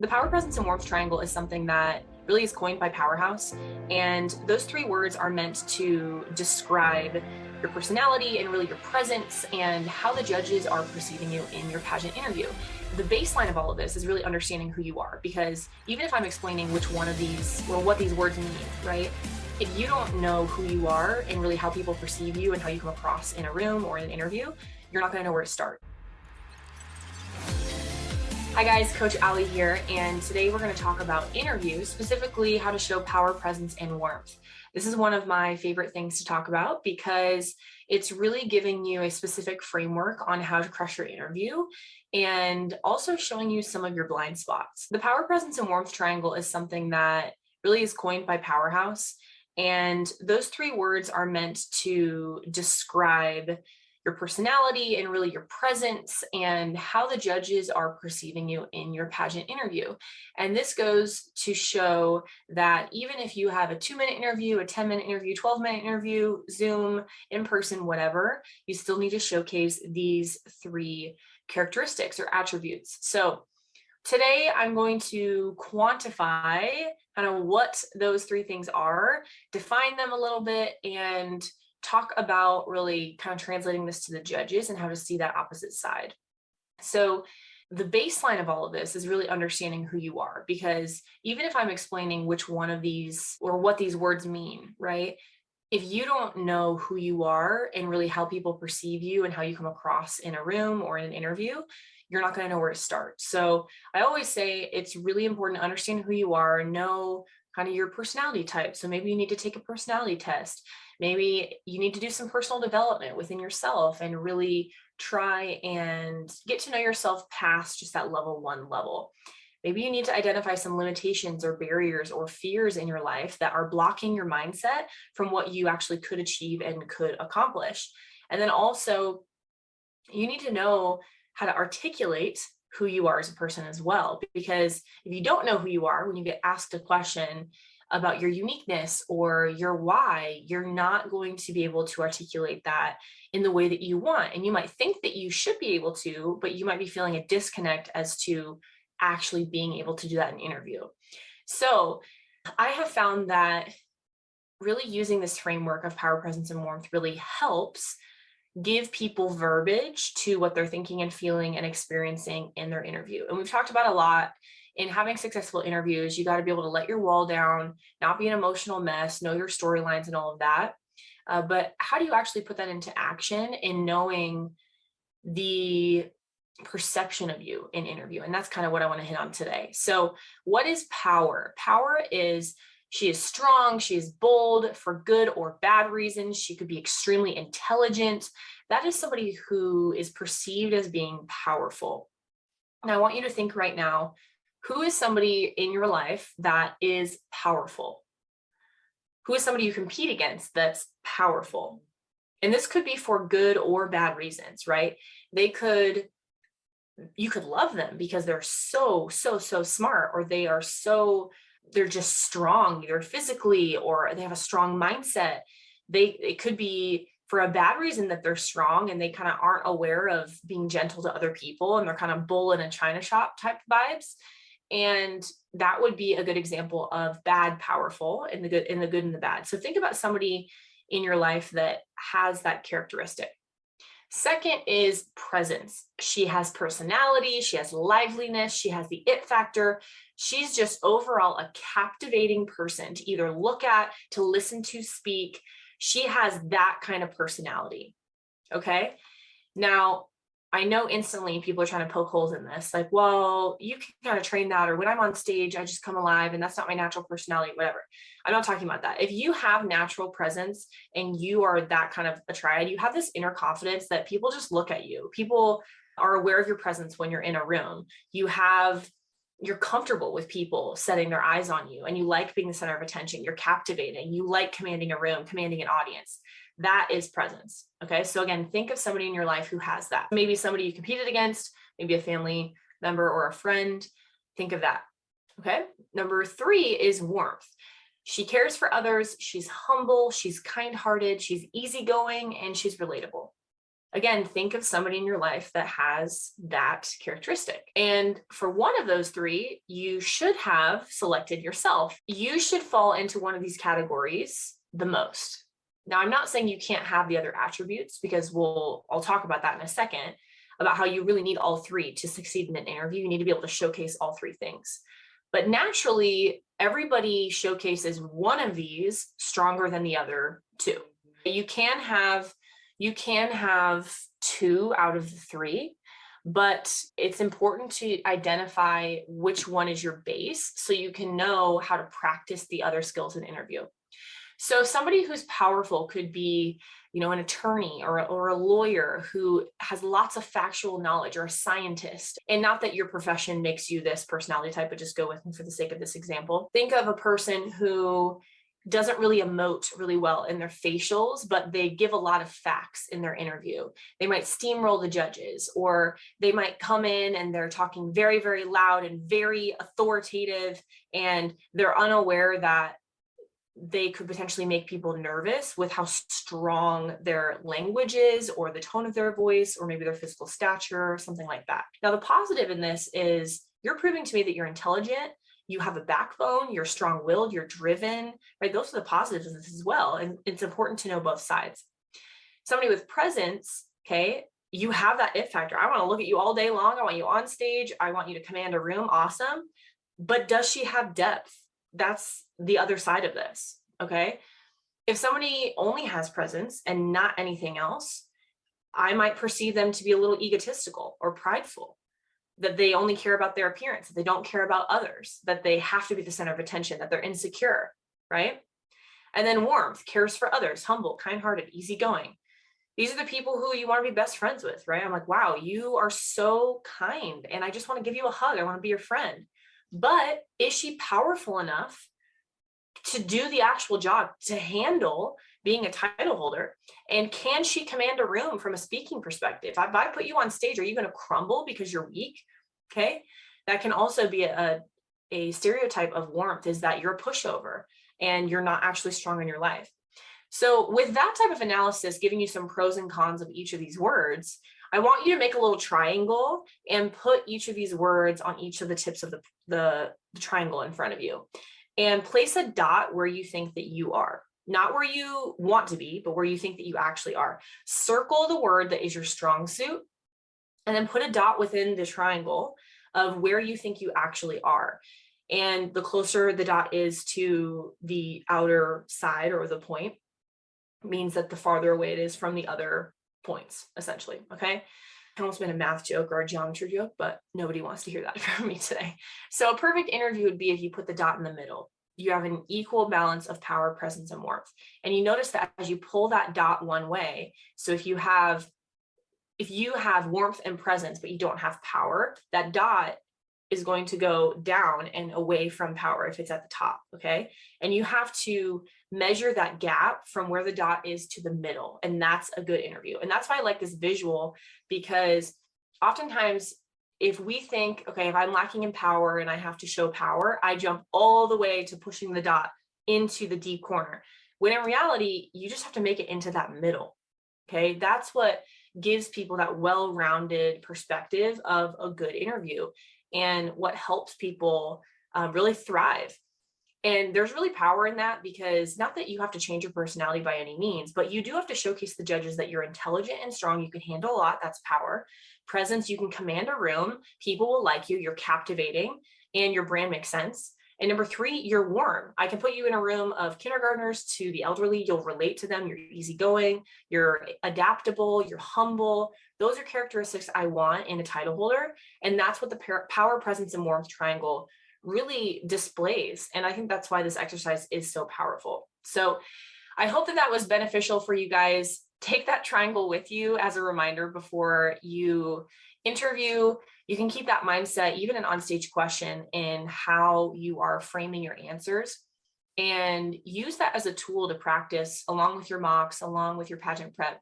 The power, presence, and warmth triangle is something that really is coined by Powerhouse. And those three words are meant to describe your personality and really your presence and how the judges are perceiving you in your pageant interview. The baseline of all of this is really understanding who you are, because even if I'm explaining which one of these or what these words mean, right? If you don't know who you are and really how people perceive you and how you come across in a room or in an interview, you're not going to know where to start. Hi guys, Coach Allie here, and today we're going to talk about interviews, specifically how to show power, presence, and warmth. This is one of my favorite things to talk about because it's really giving you a specific framework on how to crush your interview and also showing you some of your blind spots. The power, presence, and warmth triangle is something that really is coined by Powerhouse, and those three words are meant to describe your personality and really your presence and how the judges are perceiving you in your pageant interview. And this goes to show that even if you have a 2-minute interview, a 10-minute interview, 12-minute interview, Zoom, in person, whatever, you still need to showcase these three characteristics or attributes. So today I'm going to quantify kind of what those three things are, define them a little bit, and talk about really kind of translating this to the judges and how to see that opposite side. So the baseline of all of this is really understanding who you are, because even if I'm explaining which one of these or what these words mean, right? If you don't know who you are and really how people perceive you and how you come across in a room or in an interview, you're not going to know where to start. So I always say it's really important to understand who you are, know kind of your personality type. So maybe you need to take a personality test. Maybe you need to do some personal development within yourself and really try and get to know yourself past just that level 1 level. Maybe you need to identify some limitations or barriers or fears in your life that are blocking your mindset from what you actually could achieve and could accomplish. And then also, you need to know how to articulate who you are as a person as well. Because if you don't know who you are, when you get asked a question about your uniqueness or your why, you're not going to be able to articulate that in the way that you want. And you might think that you should be able to, but you might be feeling a disconnect as to actually being able to do that in an interview. So I have found that really using this framework of power, presence, and warmth really helps give people verbiage to what they're thinking and feeling and experiencing in their interview. And we've talked about a lot in having successful interviews. You got to be able to let your wall down, not be an emotional mess, know your storylines and all of that. But how do you actually put that into action in knowing the perception of you in interview? And that's kind of what I want to hit on today. So what is power? Power is she is strong, she is bold for good or bad reasons. She could be extremely intelligent. That is somebody who is perceived as being powerful. Now, I want you to think right now, who is somebody in your life that is powerful? Who is somebody you compete against that's powerful? And this could be for good or bad reasons, right? You could love them because they're so smart, or they're just strong, either physically or they have a strong mindset. It could be for a bad reason that they're strong and they kind of aren't aware of being gentle to other people, and they're kind of bull in a china shop type vibes. And that would be a good example of bad powerful in the good and the bad. So think about somebody in your life that has that characteristic. Second is presence. She has personality, she has liveliness, she has the it factor. She's just overall a captivating person to either look at, to listen to, speak. She has that kind of personality. Okay. Now, I know instantly people are trying to poke holes in this. Like, well, you can kind of train that, or when I'm on stage, I just come alive and that's not my natural personality, whatever. I'm not talking about that. If you have natural presence and you are that kind of a triad, you have this inner confidence that people just look at you. People are aware of your presence when you're in a room. You're comfortable with people setting their eyes on you, and you like being the center of attention. You're captivating. You like commanding a room, commanding an audience. That is presence. Okay. So again, think of somebody in your life who has that. Maybe somebody you competed against, maybe a family member or a friend. Think of that. Okay. Number 3 is warmth. She cares for others. She's humble. She's kind-hearted. She's easygoing, and she's relatable. Again, think of somebody in your life that has that characteristic. And for one of those three, you should have selected yourself. You should fall into one of these categories the most. Now, I'm not saying you can't have the other attributes, because I'll talk about that in a second, about how you really need all three to succeed in an interview. You need to be able to showcase all three things. But naturally, everybody showcases one of these stronger than the other two. You can have two out of the three, but it's important to identify which one is your base so you can know how to practice the other skills in an interview. So somebody who's powerful could be, an attorney or a lawyer who has lots of factual knowledge, or a scientist. And not that your profession makes you this personality type, but just go with me for the sake of this example. Think of a person who doesn't really emote really well in their facials, but they give a lot of facts in their interview. They might steamroll the judges, or they might come in and they're talking very, very loud and very authoritative, and they're unaware that they could potentially make people nervous with how strong their language is, or the tone of their voice, or maybe their physical stature, or something like that. Now, the positive in this is you're proving to me that you're intelligent, you have a backbone, you're strong-willed, you're driven, right? Those are the positives of this as well. And it's important to know both sides. Somebody with presence, okay, you have that it factor. I want to look at you all day long. I want you on stage. I want you to command a room. Awesome. But does she have depth? That's the other side of this, okay? If somebody only has presence and not anything else, I might perceive them to be a little egotistical or prideful, that they only care about their appearance, that they don't care about others, that they have to be the center of attention, that they're insecure, right? And then warmth, cares for others, humble, kind-hearted, easygoing. These are the people who you want to be best friends with, right? I'm like, wow, you are so kind, and I just want to give you a hug. I want to be your friend. But is she powerful enough to do the actual job, to handle being a title holder? And can she command a room from a speaking perspective? If I put you on stage, are you going to crumble because you're weak? Okay. That can also be a stereotype of warmth, is that you're a pushover and you're not actually strong in your life. So with that type of analysis, giving you some pros and cons of each of these words, I want you to make a little triangle and put each of these words on each of the tips of the triangle in front of you, and place a dot where you think that you are. Not where you want to be, but where you think that you actually are. Circle the word that is your strong suit, and then put a dot within the triangle of where you think you actually are. And the closer the dot is to the outer side, or the point, means that the farther away it is from the other points, essentially, okay? It almost been a math joke or a geometry joke, but nobody wants to hear that from me today. So a perfect interview would be if you put the dot in the middle. You have an equal balance of power, presence, and warmth. And you notice that as you pull that dot one way, so if you have warmth and presence, but you don't have power, that dot is going to go down and away from power if it's at the top, okay? And you have to measure that gap from where the dot is to the middle, and that's a good interview. And that's why I like this visual, because oftentimes if we think, okay, if I'm lacking in power and I have to show power, I jump all the way to pushing the dot into the deep corner, when in reality, you just have to make it into that middle, okay? That's what gives people that well-rounded perspective of a good interview, and what helps people really thrive. And there's really power in that, because not that you have to change your personality by any means, but you do have to showcase the judges that you're intelligent and strong. You can handle a lot. That's power. Presence, you can command a room. People will like you. You're captivating, and your brand makes sense. And number three, you're warm. I can put you in a room of kindergartners to the elderly. You'll relate to them. You're easygoing. You're adaptable. You're humble. Those are characteristics I want in a title holder. And that's what the power, presence, and warmth triangle really displays. And I think that's why this exercise is so powerful. So I hope that was beneficial for you guys. Take that triangle with you as a reminder before you interview. You can keep that mindset, even an onstage question, in how you are framing your answers, and use that as a tool to practice along with your mocks, along with your pageant prep,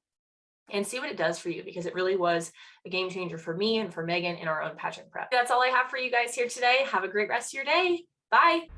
and see what it does for you, because it really was a game changer for me and for Megan in our own pageant prep. That's all I have for you guys here today. Have a great rest of your day. Bye.